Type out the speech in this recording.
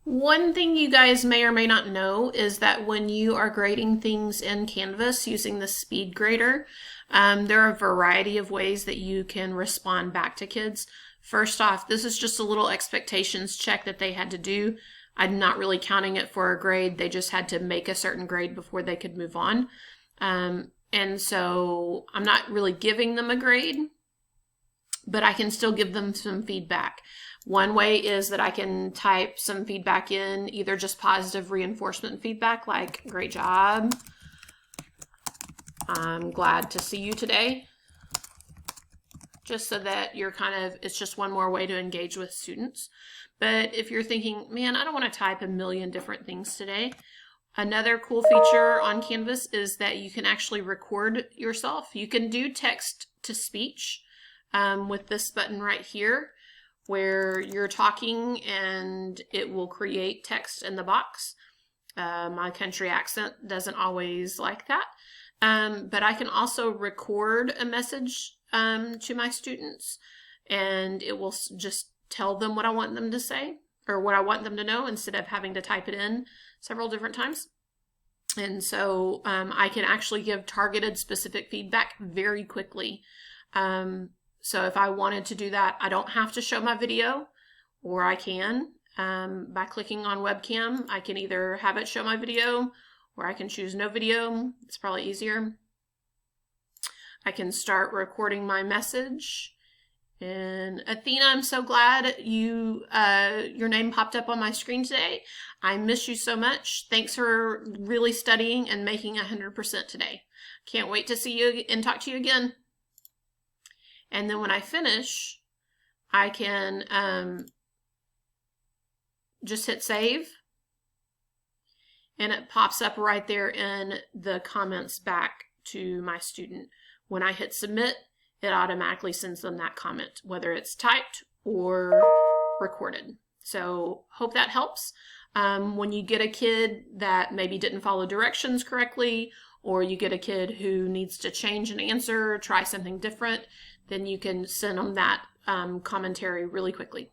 One thing you guys may or may not know is that when you are grading things in Canvas using the SpeedGrader, there are a variety of ways that you can respond back to kids. First off, this is just a little expectations check that they had to do. I'm not really counting it for a grade. They just had to make a certain grade before they could move on. And so I'm not really giving them a grade, but I can still give them some feedback. One way is that I can type some feedback in, either just positive reinforcement feedback like, great job, I'm glad to see you today, just so that you're it's just one more way to engage with students. But if you're thinking, man, I don't want to type a million different things today, another cool feature on Canvas is that you can actually record yourself. You can do text to speech with this button right here, where you're talking and it will create text in the box. My country accent doesn't always like that. But I can also record a message to my students, and it will just tell them what I want them to say or what I want them to know instead of having to type it in several different times. And so I can actually give targeted specific feedback very quickly. So if I wanted to do that, I don't have to show my video, or I can. By clicking on webcam, I can either have it show my video, or I can choose no video. It's probably easier. I can start recording my message. And Athena, I'm so glad your name popped up on my screen today. I miss you so much. Thanks for really studying and making 100% today. Can't wait to see you and talk to you again. And then when I finish, I can just hit save. And it pops up right there in the comments back to my student. When I hit submit, it automatically sends them that comment, whether it's typed or recorded. So hope that helps. When you get a kid that maybe didn't follow directions correctly, or you get a kid who needs to change an answer, try something different, then you can send them that commentary really quickly.